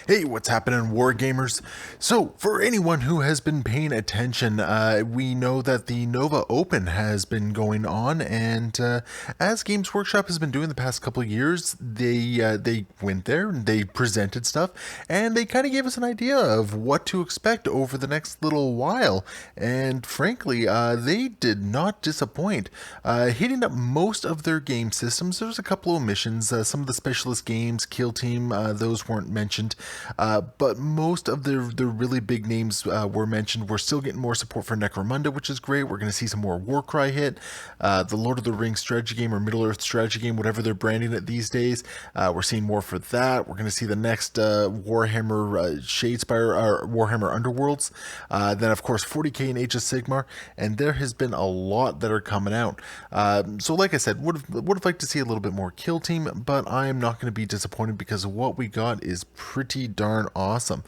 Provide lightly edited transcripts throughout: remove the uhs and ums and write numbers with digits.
Hey, what's happening, Wargamers? So, for anyone who has been paying attention, we know that the Nova Open has been going on, and as Games Workshop has been doing the past couple of years, they went there and they presented stuff, and they kind of gave us an idea of what to expect over the next little while. And frankly, they did not disappoint, hitting up most of their game systems. There's a couple of missions, some of the specialist games, Kill Team, those weren't mentioned. But most of the really big names were mentioned. We're still getting more support for Necromunda, which is great. We're going to see some more Warcry hit. The Lord of the Rings strategy game or Middle Earth strategy game, whatever they're branding it these days. We're seeing more for that. We're going to see the next Warhammer Shadespire or Warhammer Underworlds. Then, of course, 40k in Age of Sigmar. And there has been a lot that are coming out. So, like I said, would have liked to see a little bit more Kill Team, but I am not going to be disappointed because what we got is pretty darn awesome.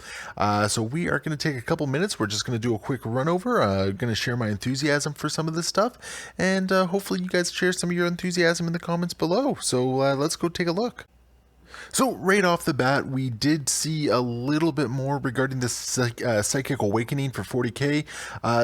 So we are going to take a couple minutes. We're just going to do a quick run over. Going to share my enthusiasm for some of this stuff, and hopefully you guys share some of your enthusiasm in the comments below. So let's go take a look. So right off the bat, we did see a little bit more regarding this Psychic Awakening for 40k.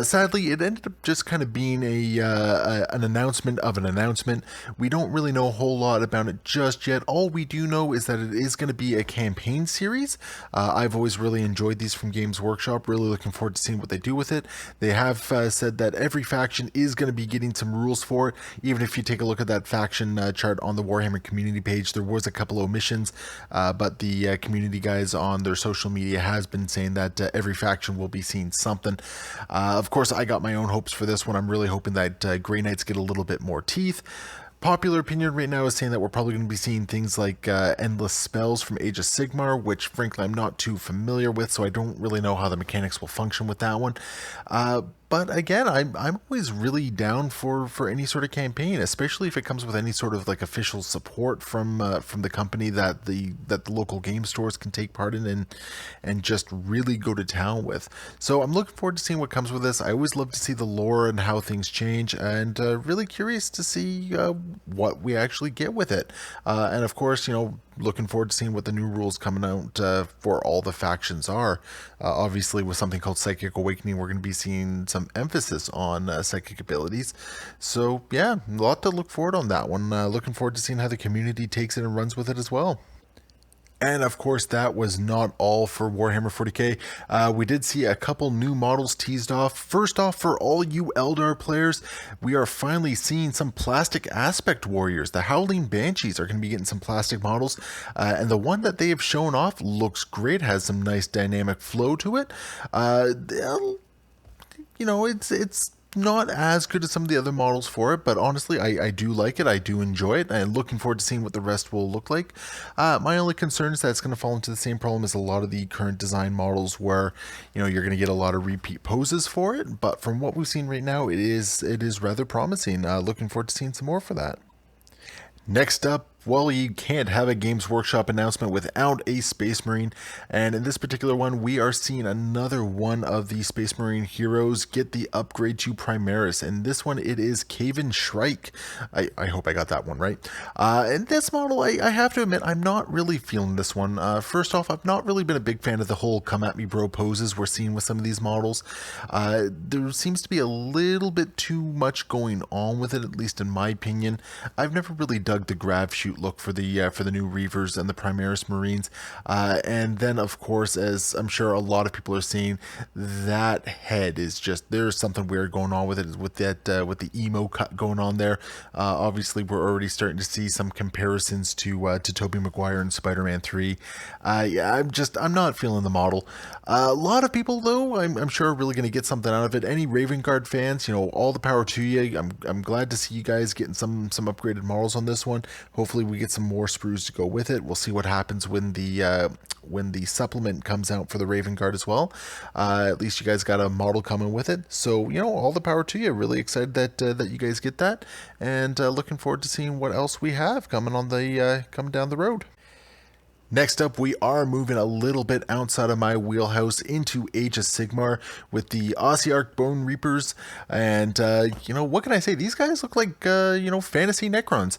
Sadly, it ended up just kind of being an announcement of an announcement. We don't really know a whole lot about it just yet. All we do know is that it is going to be a campaign series. I've always really enjoyed these from Games Workshop. Really looking forward to seeing what they do with it. They have said that every faction is going to be getting some rules for it. Even if you take a look at that faction chart on the Warhammer community page, there was a couple of omissions. But the community guys on their social media has been saying that every faction will be seeing something. Of course, I got my own hopes for this one. I'm really hoping that Grey Knights get a little bit more teeth. Popular opinion right now is saying that we're probably going to be seeing things like endless spells from Age of Sigmar, which frankly I'm not too familiar with, so I don't really know how the mechanics will function with that one. But again, I'm always really down for any sort of campaign, especially if it comes with any sort of like official support from the company that the local game stores can take part in and just really go to town with. So I'm looking forward to seeing what comes with this. I always love to see the lore and how things change, and really curious to see what we actually get with it. And of course, looking forward to seeing what the new rules coming out for all the factions are. Obviously, with something called Psychic Awakening, we're going to be seeing some emphasis on psychic abilities. So, yeah, a lot to look forward on that one. Looking forward to seeing how the community takes it and runs with it as well. And of course, that was not all for Warhammer 40k. We did see a couple new models teased off. First off, for all you Eldar players, we are finally seeing some plastic aspect warriors. The Howling Banshees are going to be getting some plastic models. And the one that they have shown off looks great, has some nice dynamic flow to it. It's not as good as some of the other models for it, but honestly, I do like it. I do enjoy it. I'm looking forward to seeing what the rest will look like. My only concern is that it's going to fall into the same problem as a lot of the current design models where, you're going to get a lot of repeat poses for it. But from what we've seen right now, it is rather promising. Looking forward to seeing some more for that. Next up, well, you can't have a Games Workshop announcement without a Space Marine, and in this particular one, we are seeing another one of the Space Marine heroes get the upgrade to Primaris, and this one, it is Caven Shrike. I hope I got that one right. And this model, I have to admit, I'm not really feeling this one. First off, I've not really been a big fan of the whole come at me bro poses we're seeing with some of these models. There seems to be a little bit too much going on with it, at least in my opinion. I've never really dug the grab shoot look for the new Reavers and the Primaris Marines, and then of course, as I'm sure a lot of people are seeing, that head is just, there's something weird going on with it, with the emo cut going on there. Obviously, we're already starting to see some comparisons to Tobey Maguire and Spider-Man 3. I'm not feeling the model. A lot of people though, I'm sure, are really going to get something out of it. Any Raven Guard fans, all the power to you. I'm glad to see you guys getting some upgraded models on this one. Hopefully we get some more sprues to go with it. We'll see what happens when the supplement comes out for the Raven Guard as well. At least you guys got a model coming with it. So, all the power to you. Really excited that you guys get that, and looking forward to seeing what else we have coming down the road. Next up, we are moving a little bit outside of my wheelhouse into Age of Sigmar with the Ossiarch Bone Reapers. And, what can I say? These guys look like, fantasy Necrons.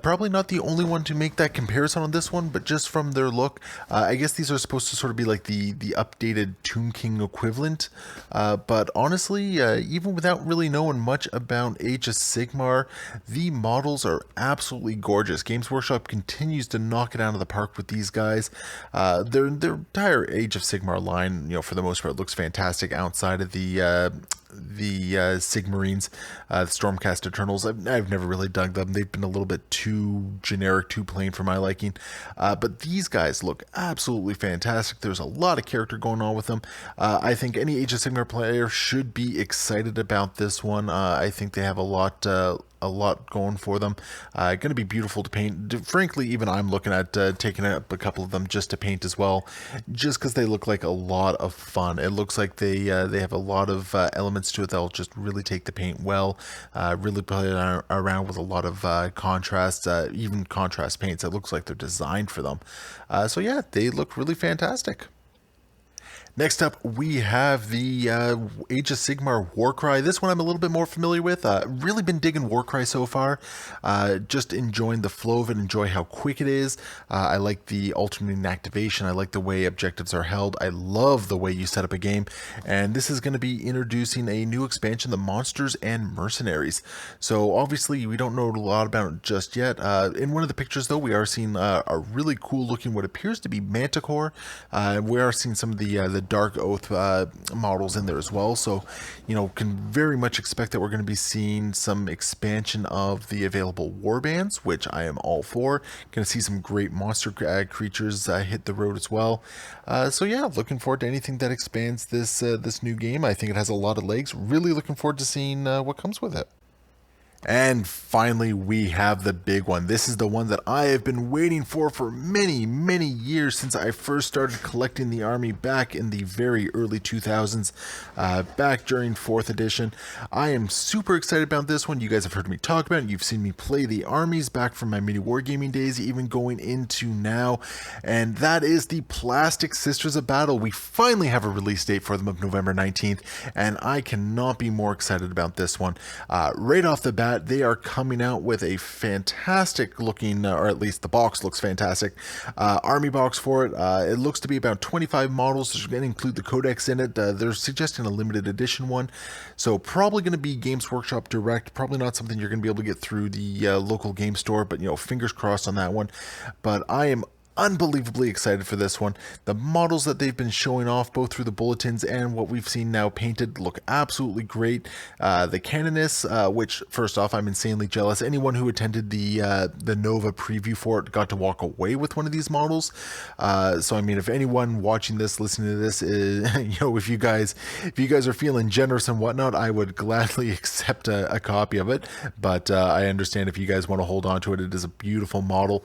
Probably not the only one to make that comparison on this one, but just from their look, I guess these are supposed to sort of be like the updated Tomb King equivalent. But honestly, even without really knowing much about Age of Sigmar, the models are absolutely gorgeous. Games Workshop continues to knock it out of the park with these guys. Their entire Age of Sigmar line, for the most part, looks fantastic outside of the Sigmarines, the Stormcast Eternals. I've never really dug them. They've been a little bit too generic, too plain for my liking. But these guys look absolutely fantastic. There's a lot of character going on with them. I think any Age of Sigmar player should be excited about this one. I think they have a lot going for them. Going to be beautiful to paint. Frankly, even I'm looking at taking up a couple of them just to paint as well, just because they look like a lot of fun. It looks like they have a lot of elements to it that'll just really take the paint well, really play around with a lot of contrast, even contrast paints. It looks like they're designed for them. So yeah, they look really fantastic. Next up, we have the Age of Sigmar Warcry. This one I'm a little bit more familiar with. Really been digging Warcry so far. Just enjoying the flow of it, enjoy how quick it is. I like the alternating activation. I like the way objectives are held. I love the way you set up a game. And this is going to be introducing a new expansion, the Monsters and Mercenaries. So obviously, we don't know a lot about it just yet. In one of the pictures, though, we are seeing a really cool looking, what appears to be Manticore. We are seeing some of the Dark Oath models in there as well, so can very much expect that we're going to be seeing some expansion of the available warbands, which I am all for. Going to see some great monster creatures hit the road as well. So yeah, looking forward to anything that expands this new game. I think it has a lot of legs. Really looking forward to seeing what comes with it. And finally, we have the big one. This is the one that I have been waiting for many, many years, since I first started collecting the army back in the very early 2000s, back during 4th edition. I am super excited about this one. You guys have heard me talk about it. You've seen me play the armies back from my mini wargaming days, even going into now. And that is the Plastic Sisters of Battle. We finally have a release date for them of November 19th, and I cannot be more excited about this one. Right off the bat, they are coming out with a fantastic looking, or at least the box looks fantastic, army box for it. It looks to be about 25 models. They're going to include the codex in it. They're suggesting a limited edition one, so probably going to be Games Workshop Direct. Probably not something you're going to be able to get through the local game store, but fingers crossed on that one. But I am unbelievably excited for this one. The models that they've been showing off, both through the bulletins and what we've seen now painted, look absolutely great. The Canoness, which first off, I'm insanely jealous. Anyone who attended the Nova preview for it got to walk away with one of these models. So I mean, if anyone watching this, listening to this, is, if you guys are feeling generous and whatnot, I would gladly accept a copy of it. But I understand if you guys want to hold on to it. It is a beautiful model.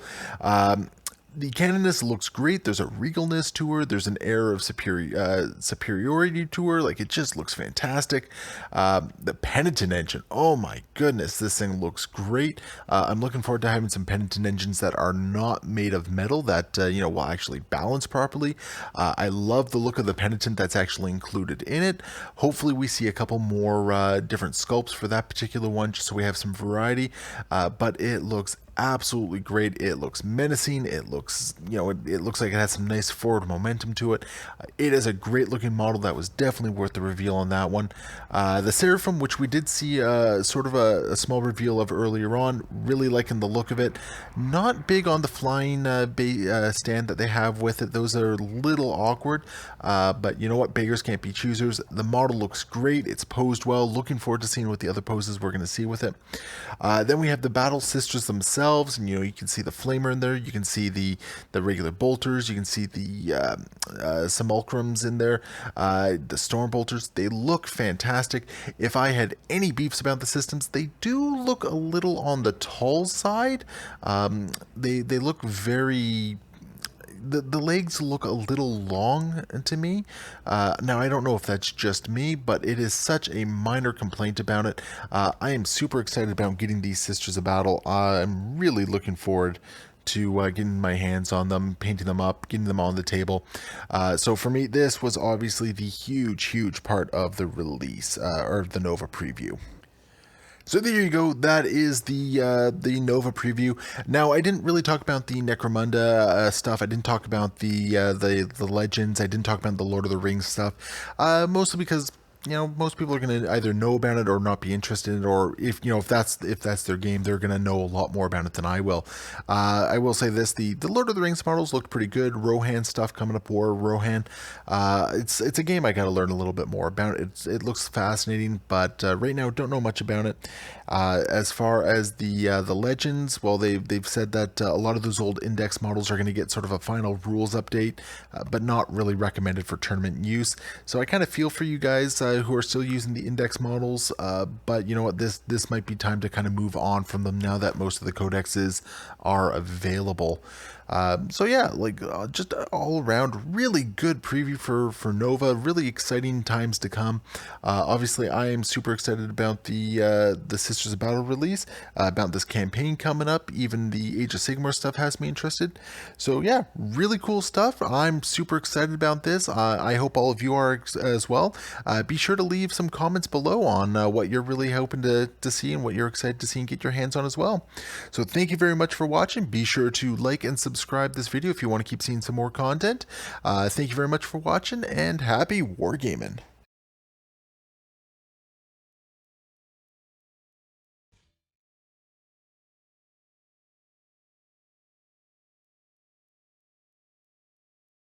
The Canoness looks great. There's a regalness to her. There's an air of superiority to her. Like, it just looks fantastic. The Penitent engine. Oh my goodness, this thing looks great. I'm looking forward to having some Penitent engines that are not made of metal, that will actually balance properly. I love the look of the Penitent that's actually included in it. Hopefully we see a couple more different sculpts for that particular one, just so we have some variety. But it looks absolutely great. It looks menacing. It looks, it looks like it has some nice forward momentum to it. It is a great looking model. That was definitely worth the reveal on that one. The Seraphim, which we did see sort of a small reveal of earlier on, really liking the look of it. Not big on the flying stand that they have with it. Those are a little awkward, but you know what? Beggars can't be choosers. The model looks great. It's posed well. Looking forward to seeing what the other poses we're going to see with it. Then we have the Battle Sisters themselves, and you can see the flamer in there. You can see the regular bolters. You can see the simulacrums in there. The storm bolters. They look fantastic. If I had any beefs about the systems, they do look a little on the tall side. They look very. The legs look a little long to me. Now, I don't know if that's just me, but it is such a minor complaint about it. I am super excited about getting these Sisters of Battle. I'm really looking forward to getting my hands on them, painting them up, getting them on the table. So for me, this was obviously the huge part of the release, or the Nova preview. So there you go. That is the Nova preview. Now, I didn't really talk about the Necromunda stuff. I didn't talk about the Legends. I didn't talk about the Lord of the Rings stuff. Mostly because most people are going to either know about it or not be interested in it, or if that's their game, they're going to know a lot more about it than I will. I will say this: the Lord of the Rings models look pretty good. Rohan stuff coming up, War of Rohan. It's a game I got to learn a little bit more about. It looks fascinating, but right now don't know much about it. As far as the Legends, well, they've said that a lot of those old index models are going to get sort of a final rules update, but not really recommended for tournament use. So I kind of feel for you guys who are still using the index models, but you know what, this might be time to kind of move on from them now that most of the codexes are available. So yeah, just all around really good preview for Nova. Really exciting times to come. Obviously, I am super excited about the Sisters of Battle release, about this campaign coming up. Even the Age of Sigmar stuff has me interested. So yeah, really cool stuff. I'm super excited about this. I hope all of you are as well. Be sure to leave some comments below on what you're really hoping to see and what you're excited to see and get your hands on as well. So thank you very much for watching. Be sure to like and subscribe this video if you want to keep seeing some more content. Thank you very much for watching, and happy wargaming.